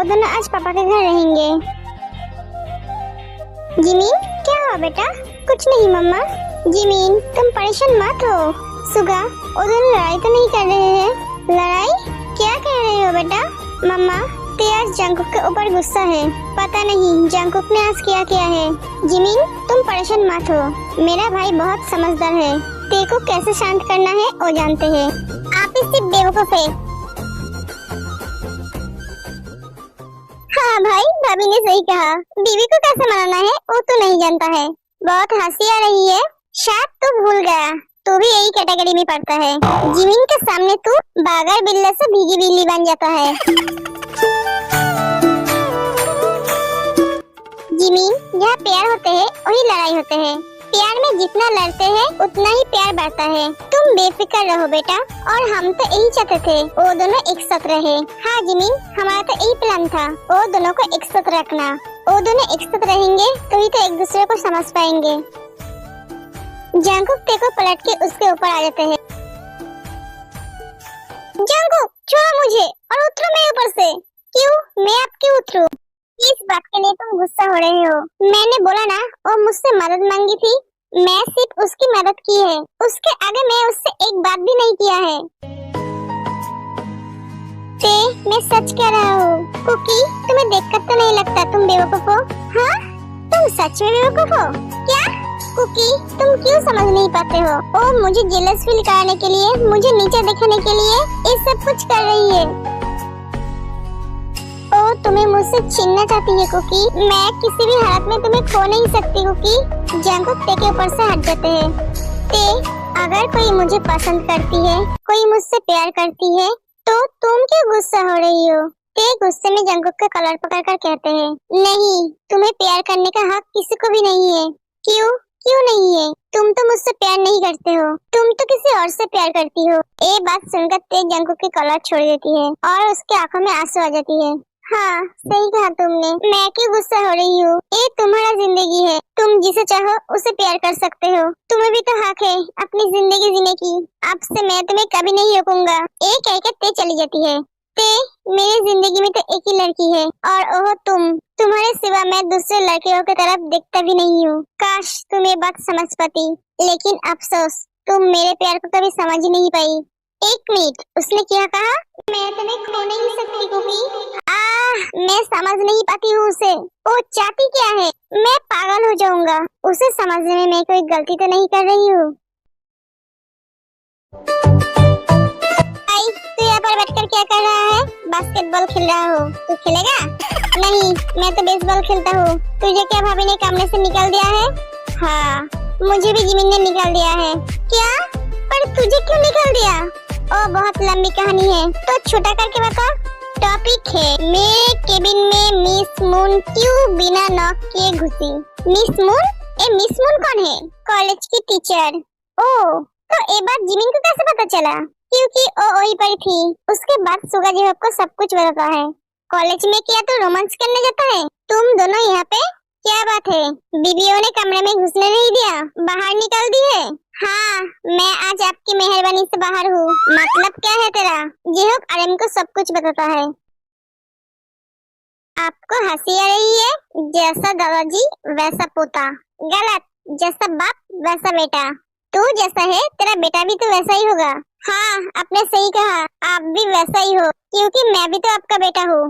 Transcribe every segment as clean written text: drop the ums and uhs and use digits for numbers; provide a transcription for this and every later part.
दोनों आज पापा के घर रहेंगे। जिमीन क्या हुआ बेटा? कुछ नहीं मम्मा। जिमीन तुम परेशान मत हो। सुगा वो दोनों लड़ाई तो नहीं कर रहे हैं? लड़ाई? क्या कह रहे हो बेटा? मम्मा ते आज जंकुक के ऊपर गुस्सा है। पता नहीं जंकुक ने आज क्या है। जिमीन तुम परेशान मत हो, मेरा भाई बहुत समझदार है। ते को कैसे शांत करना है वो जानते हैं। आप ही सिर्फ बेवकूफ है। हाँ भाई, भाभी ने सही कहा। बीवी को कैसे मनाना है वो तो नहीं जानता है। बहुत हंसी आ रही है। शायद तू भूल गया, तू भी यही कैटेगरी में पड़ता है। जिमीन के सामने तू बागर बिल्ले से भीगी बिल्ली बन जाता है। जिमीन, जहाँ प्यार होते हैं वही लड़ाई होते हैं। प्यार में जितना लड़ते हैं उतना ही प्यार बढ़ता है। तुम बेफिक्र रहो बेटा, और हम तो यही चाहते थे वो दोनों एक साथ रहे। हाँ जिमीन, हमारा तो यही प्लान था, वो दोनों को एक साथ रखना। वो दोनों एक साथ रहेंगे तो ही तो एक दूसरे को समझ पाएंगे। जंकुक ते को पलट के उसके ऊपर आ जाते हैं। जंकुक छोड़ो मुझे और उतरो मेरे ऊपर से। क्यों? मैं अब क्यों उतरूं? इस बात के लिए तुम गुस्सा हो रहे हो? मैंने बोला ना वो मुझसे मदद मांगी थी, मैं सिर्फ उसकी मदद की है। उसके आगे मैं उससे एक बात भी नहीं किया है। ते मैं सच कह रहा हूँ। कुकी तुम्हें देखकर तो नहीं लगता तुम बेवकूफ हो। हाँ तुम सच में बेवकूफ हो क्या? कुकी तुम क्यों समझ नहीं पाते हो? वो मुझे जेलस फील कराने के लिए, मुझे नीचे दिखाने के लिए ये सब कुछ कर रही है। ओ तुम्हें मुझसे छीनना चाहती है कुकी। मैं किसी भी हालत में तुम्हें खो नहीं सकती कुकी। जंकुक ते के ऊपर से हट जाते हैं। ते अगर कोई मुझे पसंद करती है, कोई मुझसे प्यार करती है, तो तुम क्यों गुस्सा हो रही हो? ते गुस्से में जंकुक का कलर पकड़कर कहते हैं, नहीं तुम्हें प्यार करने का हक किसी को भी नहीं है। क्यों? क्यों नहीं है? तुम तो मुझसे प्यार नहीं करते हो, तुम तो किसी और से प्यार करती हो। ये बात सुनकर ते जंकुक के कलर छोड़ देती है और उसके आंखों में आंसू आ जाती है। हाँ सही कहा तुमने, मैं क्यों गुस्सा हो रही हूँ? ये तुम्हारा जिंदगी है, तुम जिसे चाहो उसे प्यार कर सकते हो। तुम्हें भी तो हक है अपनी जिंदगी जीने की। अब से मैं तुम्हें कभी नहीं रोकूंगा। ये कहकर ते चली जाती है। ते मेरी जिंदगी में तो एक ही लड़की है और ओह तुम्हारे सिवा मैं दूसरे लड़कियों की तरफ देखता भी नहीं हूँ। काश तुम ये बात समझ पाती, लेकिन अफसोस तुम मेरे प्यार को कभी समझ ही नहीं पाई। एक मिनट, उसने क्या कहा? मैं तुम्हें खो नहीं सकती कुकी। मैं समझ नहीं पाती हूँ उसे। वो चाहती क्या है? मैं पागल हो जाऊंगा। उसे समझने में मैं कोई गलती तो नहीं कर रही हूँ। तू यहाँ पर बैठकर क्या कर रहा है? बास्केटबॉल खेल रहा हो? तू खेलेगा? नहीं, मैं तो बेसबॉल खेलता हूँ। तुझे क्या भाभी ने कमरे से निकाल दिया है? हाँ, मुझे भी जिमीन ने निकाल दिया है। क्या? पर तुझे क्यों निकाल दिया? ओ बहुत लंबी कहानी है, तो छोटा करके बता। टॉपिक है, मेरे केबिन में मिस मून क्यों बिना नॉक किए घुसी? Miss moon? ए मिस मून कौन है? कॉलेज की टीचर। ओ तो ये बात जिमीन को कैसे पता चला? क्योंकि वो वहीं पर थी। उसके बाद सुगा जी को सब कुछ बताता है। कॉलेज में क्या तो रोमांस करने जाता है? तुम दोनों यहाँ पे? क्या बात है? बीबीओ ने कमरे में घुसने नहीं दिया, बाहर निकाल दी है? हाँ, मैं आज आपकी मेहरबानी से बाहर हूँ। मतलब क्या है तेरा? जेहोक आर्यन को सब कुछ बताता है। आपको हंसी आ रही है? जैसा दादाजी वैसा पोता। गलत, जैसा बाप वैसा बेटा। तू जैसा है तेरा बेटा भी तो वैसा ही होगा। हाँ आपने सही कहा, आप भी वैसा ही हो, क्योंकि मैं भी तो आपका बेटा हूँ।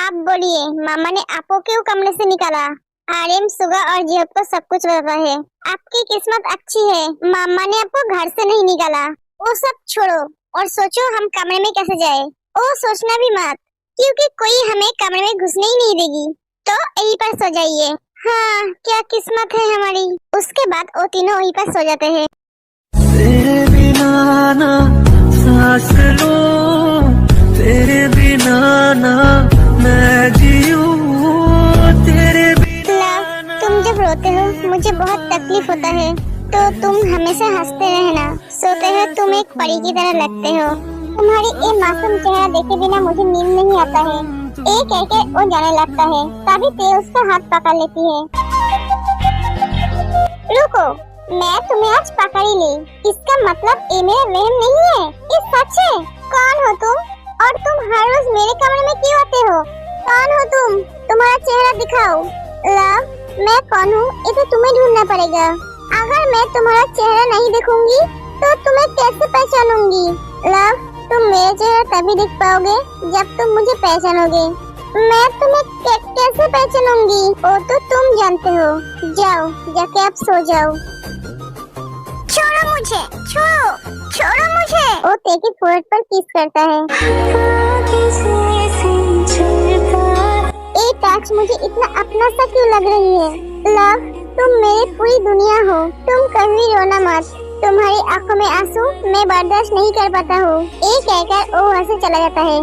आप बोलिए, मामा ने आपको क्यों कमरे से निकाला? आर्यन सुगा और जिहोक को सब कुछ बताता है। आपकी किस्मत अच्छी है, मामा ने आपको घर से नहीं निकाला। वो सब छोड़ो और सोचो हम कमरे में कैसे जाए। वो सोचना भी मत, क्योंकि कोई हमें कमरे में घुसने ही नहीं देगी। तो यहीं पर सो जाइए। हाँ क्या किस्मत है हमारी। उसके बाद वो तीनों वहीं पर सो जाते हैं। तेरे बिना ना सांस लूं, तेरे बिना ना मैं जीऊं, तेरे बिना। तुम जब रोते हो मुझे बहुत तकलीफ होता है, तो तुम हमेशा हंसते रहना। सोते हो तुम एक परी की तरह लगते हो। तुम्हारी ये मासूम चेहरा देखे बिना मुझे नींद नहीं आता है। एक कहके वो जाने लगता है, तभी ते उसका हाथ पकड़ लेती है। रुको, मैं तुम्हें आज पकड़ ही ली। इसका मतलब ये मेरा वहम नहीं है, ये सच है। कौन हो तुम? और तुम हर रोज मेरे कमरे में क्यों आते हो? कौन हो तुम? तुम्हारा चेहरा दिखाओ। लव, मैं कौन हूँ इसे तुम्हें ढूंढना पड़ेगा। अगर मैं तुम्हारा चेहरा नहीं देखूंगी तो तुम्हें कैसे पहचानूंगी? लव, तुम मेरा चेहरा तभी देख पाओगे जब तुम मुझे पहचानोगे। मैं तुम्हें कैसे पहचानूंगी वो तो तुम जानते हो। जाओ, जाके आप सो जाओ। छोड़ो मुझे, छोड़ो मुझे। वो तेरे फोrehead पर किस करता है। ये टच मुझे इतना अपना सा क्यों लग रही है? लव, तुम मेरी पूरी दुनिया हो। तुम कभी रोना मत। तुम्हारी आंखों में आंसू मैं बर्दाश्त नहीं कर पाता हूँ। ये कहकर वो वहाँ से चला जाता है।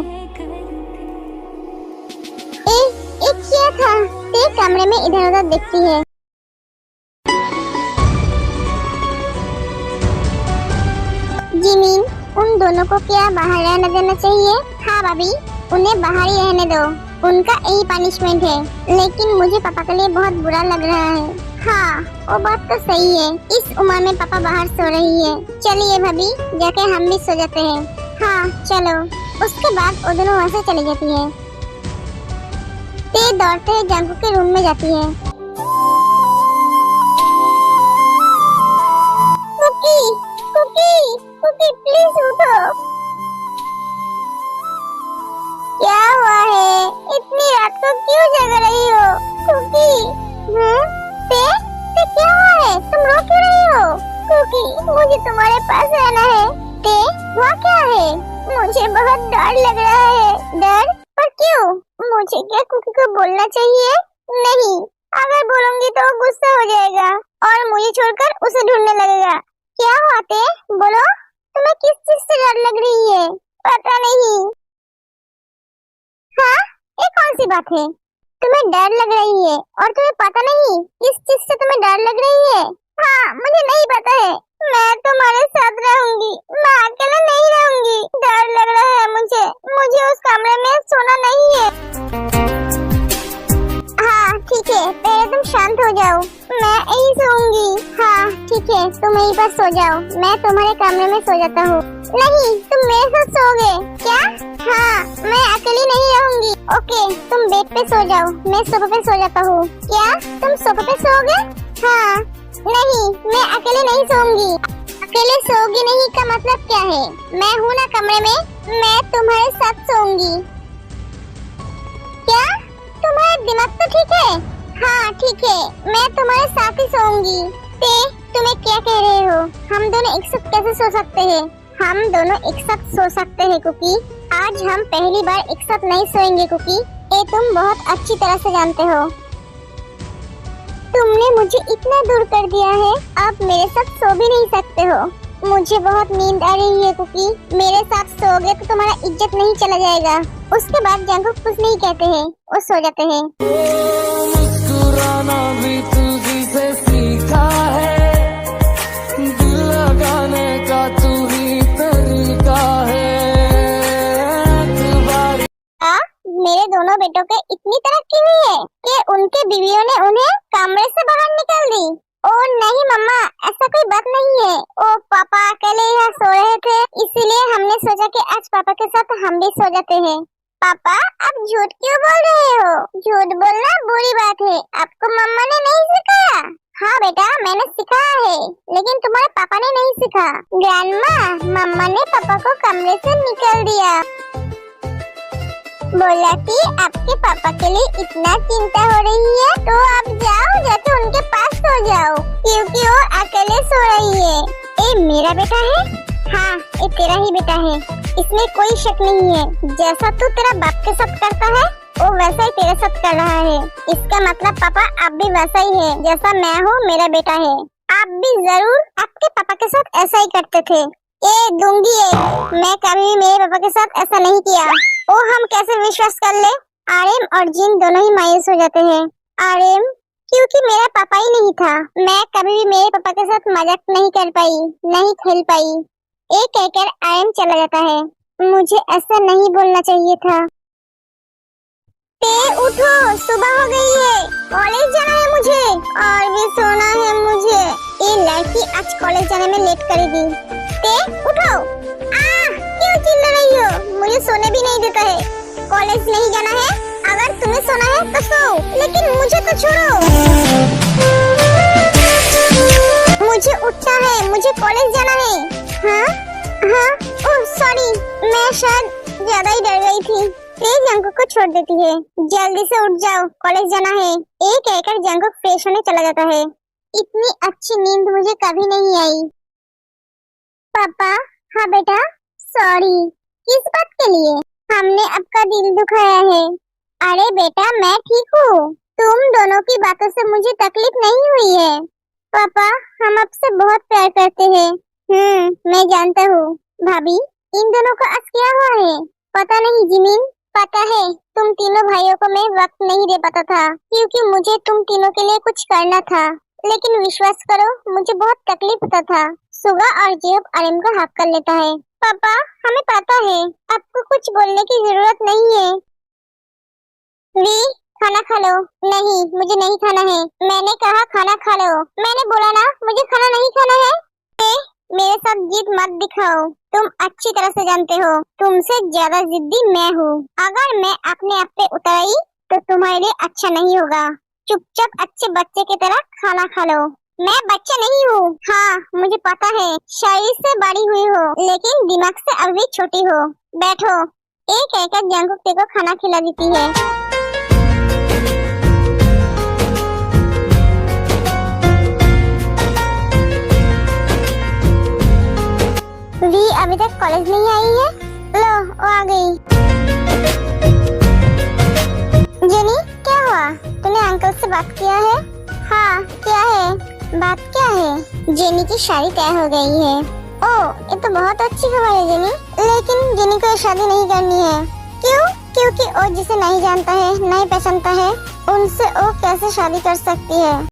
ये क्या था? ते कमरे में इधर उधर देखती है। जिमीन, उन दोनों को क्या बाहर रहने देना चाहिए? हाँ भाभी, उन्हें बाहर ही रहने दो। उनका यही पनिशमेंट है। लेकिन मुझे पापा के लिए बहुत बुरा लग रहा है। हाँ, वो बात तो सही है। इस उम्र में पापा बाहर सो रही है। चलिए भाभी, जाके हम भी सो जाते हैं। हाँ चलो। उसके बाद वो दोनों वहाँ से चली जाती है। ते दौड़ते हुए जंकू के रूम में जाती है। कुकी, कुकी, कुकी प्लीज उठो। क्या हुआ है? इतनी रात को क्यों जग रही हो? कुकी, ते क्या हुआ है? तुम रो क्यों रही हो? कुकी, मुझे तुम्हारे पास रहना है। ते, वहाँ क्या है? मुझे बहुत डर लग रहा है। डर? पर क्यों? मुझे क्या कुकी को बोलना चाहिए? नहीं, अगर बोलूंगी तो गुस्सा हो जाएगा और मुझे छोड़कर उसे ढूंढने लगेगा। क्या हुआ ते? बोलो, तुम्हें किस चीज से डर लग रही है? पता नहीं। हाँ, ये कौन सी बात है? तुम्हें डर लग रही है और तुम्हें पता नहीं किस चीज से तुम्हें डर लग रही है? हाँ, मुझे नहीं पता है। मैं तुम्हारे साथ रहूंगी, मैं अकेले नहीं रहूंगी। डर लग रहा है मुझे उस कमरे में सोना नहीं है। हाँ ठीक है, पहले तुम शांत हो जाओ। मैं यहीं सोऊंगी। हाँ ठीक है, तुम यहीं पर सो जाओ। मैं तुम्हारे कमरे में सो जाता हूँ। नहीं, तुम मेरे साथ सोओगे क्या? हाँ, मैं अकेली नहीं रहूंगी। ओके, तुम बेड पे सो जाओ, मैं सोफे पे सो जाता हूँ। क्या तुम सोफे पे सोओगे? हाँ। नहीं, मैं अकेले नहीं सोऊंगी। अकेले सोओगी नहीं का मतलब क्या है? मैं हूँ ना कमरे में, मैं तुम्हारे साथ सोऊंगी। क्या तुम्हारा दिमाग तो ठीक है? हाँ ठीक है, मैं तुम्हारे साथ ही सोऊंगी। ते, तुम्हें क्या कह रहे हो? हम दोनों एक साथ कैसे सो सकते हैं? हम दोनों एक साथ सो सकते हैं कुकी। आज हम पहली बार एक साथ नहीं सोएंगे कुकी। ये तुम बहुत अच्छी तरह से जानते हो। तुमने मुझे इतना दूर कर दिया है, अब मेरे साथ सो भी नहीं सकते हो। मुझे बहुत नींद आ रही है कुकी। मेरे साथ सोओगे तो तुम्हारा इज्जत नहीं चला जाएगा। उसके बाद जंगू कुछ नहीं कहते हैं, वो सो जाते हैं। मुस्कुराना भी तुझी से सीखा है, दिल लगाने का तू ही तरीका है। मेरे दोनों बेटों के इतनी तरक्की हुई है कि उनके बीवियों ने उन्हें कमरे से बाहर निकाल दी। ओ नहीं मम्मा, ऐसा कोई बात नहीं है। ओ पापा अकेले यहाँ सो रहे थे, इसीलिए हमने सोचा कि आज पापा के साथ हम भी सो जाते हैं। पापा, आप झूठ क्यों बोल रहे हो? झूठ बोलना बुरी बात है, आपको मम्मा ने नहीं सिखाया? हाँ बेटा, मैंने सिखाया है, लेकिन तुम्हारे पापा ने नहीं सिखा। ग्रैंडमा, मम्मा ने पापा को कमरे से निकाल दिया। बोला कि आपके पापा के लिए इतना चिंता हो रही है तो आप जाओ, जाके उनके पास सो जाओ, क्योंकि वो अकेले सो रही है। ये मेरा बेटा है? हाँ, ये तेरा ही बेटा है, इसमें कोई शक नहीं है। जैसा तू तेरा बाप के साथ करता है वो वैसा ही तेरे साथ कर रहा है। इसका मतलब पापा आप भी वैसा ही है, जैसा मैं हूँ मेरा बेटा है। आप भी जरूर आपके पापा के साथ ऐसा ही करते थे। ये दूंगी मैं कभी भी मेरे पापा के साथ ऐसा नहीं किया। ओ हम कैसे विश्वास कर ले? आर्यन और जिन दोनों ही मायूस हो जाते हैं। आर्यन, क्योंकि मेरा पापा ही नहीं था, मैं कभी भी मेरे पापा के साथ मजाक नहीं कर पाई, नहीं खेल पाई। ये कहकर आर्यन चला जाता है। मुझे ऐसा नहीं बोलना चाहिए था। ते उठो, सुबह हो गई है, कॉलेज जाना है मुझे और भी सोना है मुझे। ये लड़की आज कॉलेज जाने में लेट करेगी। ते उठो। क्यों चिल्ला रही हो? मुझे सोने भी नहीं देता है। कॉलेज नहीं जाना है, अगर तुम्हें सोना है तो सो, लेकिन मुझे तो छोड़ो। मुझे उठना है, मुझे कॉलेज जाना है। हाँ हाँ, ओह सॉरी, मैं शायद ज्यादा ही डर गई थी। तेज जंगकुक को छोड़ देती है। जल्दी से उठ जाओ, कॉलेज जाना है। एक कहकर जंगकुक फ्रेश होने चला जाता है। इतनी अच्छी नींद मुझे कभी नहीं आई। पापा, हाँ बेटा, सॉरी। किस बात के लिए? हमने आपका दिल दुखाया है। अरे बेटा, मैं ठीक हूँ। तुम दोनों की बातों से मुझे तकलीफ नहीं हुई है। पापा, हम आपसे बहुत प्यार करते हैं। मैं जानता हूँ। भाभी, इन दोनों को आज क्या हुआ है? पता नहीं जिमिन, पता है तुम तीनों भाइयों को मैं वक्त नहीं दे पाता था, क्योंकि मुझे तुम तीनों के लिए कुछ करना था। लेकिन विश्वास करो, मुझे बहुत तकलीफ होता था। सुगा और जेब आर्यन को हाक कर लेता है। पापा, हमें पता है, आपको कुछ बोलने की जरूरत नहीं है। वी, खाना खा लो। नहीं, मुझे नहीं खाना है। मैंने कहा खाना खा लो। मैंने बोला ना, मुझे खाना नहीं खाना है। मेरे साथ जिद मत दिखाओ। तुम अच्छी तरह से जानते हो, तुमसे ज्यादा जिद्दी मैं हूँ। अगर मैं अपने आप पे उतर आई तो तुम्हारे लिए अच्छा नहीं होगा। चुपचाप अच्छे बच्चे की तरह खाना खा लो। मैं बच्चा नहीं हूँ। हाँ, मुझे पता है, शरीर से बड़ी हुई हो, लेकिन दिमाग से अभी छोटी हो। बैठो। एक कहकर जंगकुक को खाना खिला देती है। वी अभी तक कॉलेज नहीं आई है। लो, वो आ गई। जेनी, क्या हुआ? तूने अंकल से बात किया है? हाँ, क्या है? बात क्या है? जेनी की शादी तय हो गई है। ओह, ये तो बहुत अच्छी खबर है जेनी। लेकिन जेनी को शादी नहीं करनी है। क्यों? क्योंकि वो जिसे नहीं जानता है, नहीं पहचानता है, उनसे वो कैसे शादी कर सकती है?